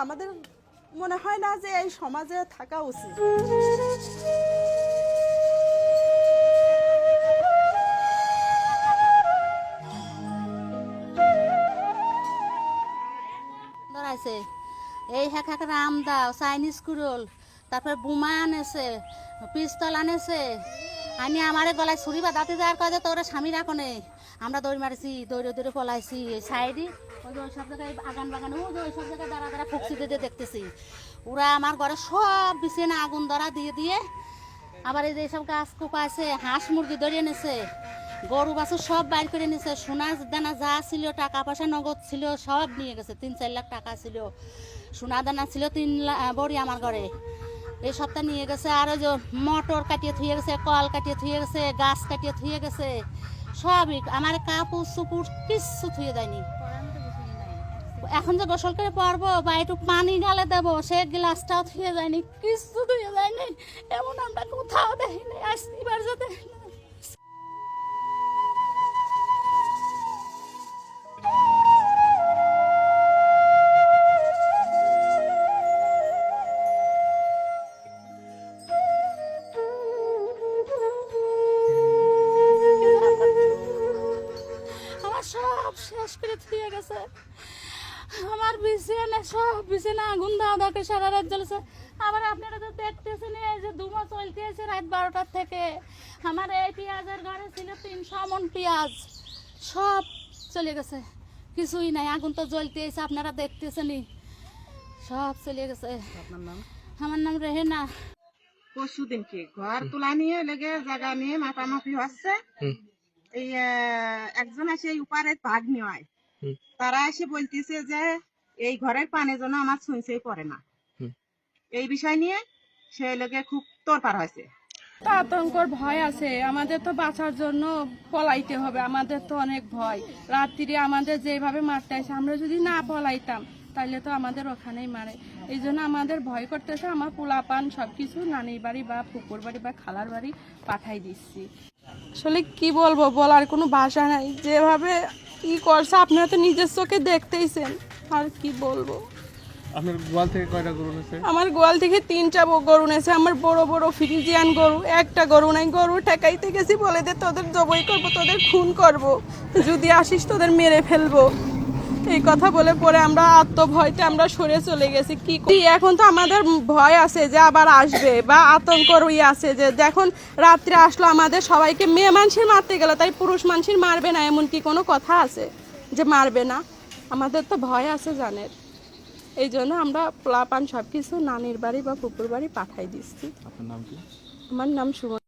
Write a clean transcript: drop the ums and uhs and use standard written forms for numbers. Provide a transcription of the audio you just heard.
আমাদের মনে হয় না যে এই সমাজে থাকা উচিত। ধরাইছে এই হেক রাম দাও চাইনিজ কুরল, তারপরে বোমা আনেছে, পিস্তল আনেছে, আনি আমারে গলায় ছুরি বাঁধাতে যাওয়ার কাজে তোর স্বামী রাখনে আমরা দৌড় মারিছি, দৌড়ে দৌড়ে পলাইছি। এই সাইডে ওই যে ওই সব জায়গায় আগান বাগান ও যে ওই সব জায়গায় দাঁড়া দাঁড়া ফুকসি দিয়ে দেখতেছি। ওরা আমার ঘরে সব বিছানা আগুন ধরা দিয়ে দিয়ে আবার এই যে সব গাছ কোপাইছে, হাঁস মুরগি ধরিয়ে এনেছে, গরু বাছুর সব বাইর করে নিয়েছে, সোনার দানা যা ছিল, টাকা পয়সা নগদ ছিল সব নিয়ে গেছে। 3-4 লাখ টাকা ছিল, সোনা দানা ছিল 3 বড়ি আমার ঘরে, এই সপ্তাহ নিয়ে গেছে। আর ওই যে মোটর কাটিয়ে থুয়ে গেছে, কল কাটিয়ে থুয়ে গেছে, গাছ কাটিয়ে থুয়ে গেছে, সবই আমার কাপড় চুপুর কিচ্ছু থুয়ে দেয়নি। এখন যে গোসল করে পরবো বা একটু পানি গালে দেবো সে গ্লাসটাও থুয়ে যায়নি, কিচ্ছু থুয়ে যায়নি। এমন আমরা কোথাও দেখিনি, আসবার যাতে সব শেষ করে থুয়ে গেছে। আমার বিছানা সব বিছানা আগুন দাও দাওকে সারা রাত জ্বলছে। আবার আপনারা তো দেখতেছেন এই যে ধুমো চলতে আছে রাত 12টার থেকে। আমার এই পেঁয়াজের ঘরে ছিল 300 মণ পেঁয়াজ, সব চলে গেছে, কিছুই নাই। আগুন তো জ্বলতে আছে, আপনারা দেখতেছেনই, সব চলে গেছে। আপনার নাম? আমার নাম রেহেনা। পরশুদিনকে ঘর তোলা নিয়ে লেগে জায়গা নিয়ে মাপামাপি হচ্ছে। এই একজন এসে এই উপারে ভাগ নেওয়ায় তারা এসে বলতেছে যে এই ঘরের পানি যেন আমার ছুঁইছেই পড়ে না। এই বিষয় নিয়ে সে লেগে খুব তোড়পাড় হয়েছে। আতঙ্কর ভয় আছে, আমাদের তো বাঁচার জন্য পলাইতে হবে, আমাদের তো অনেক ভয়। রাত্রিরে আমাদের যেভাবে মারতে আসে, আমরা যদি না পলাইতাম তাহলে তো আমাদের ওখানেই মারে। এই জন্য আমাদের ভয় করতেছে। আমার পোলাপান সবকিছু নানির বাড়ি বা পুকুর বাড়ি বা খালার বাড়ি পাঠাই দিচ্ছি। আসলে কি বলবো, বলার কোনো ভাষা নাই। যেভাবে কি করছে আপনারা তো নিজের চোখে দেখতেইছেন, আর কি বলবো। আপনার গোয়াল থেকে কয়টা গরু নেছে? আমার গোয়াল থেকে 3টা গরু নেছে। আমার বড় বড় ফ্রিজিয়ান গরু, একটা গরু নাই। গরু ঠেকাইতে গেছি, বলে দে তোদের জবাই করবো, তোদের খুন করব, যদি আসিস তোদের মেরে ফেলবো, এই কথা বলে পরে আমরা আত্মভয়তে আমরা সরে চলে গেছি। কি করি এখন? তো আমাদের ভয় আছে যে আবার আসবে, বা আতঙ্ক রই আছে যে যখন রাত্রে আসলো আমাদের সবাইকে মেয়ে মানুষের মারতে গেল, তাই পুরুষ মানুষের মারবে না এমন কি কোনো কথা আছে যে মারবে না? আমাদের তো ভয় আছে জানের। এই জন্য আমরা পোলাপান সব কিছু নানির বাড়ি বা পুকুর বাড়ি পাঠাই দিচ্ছি। আপনার নাম কি? আমার নাম সুমন।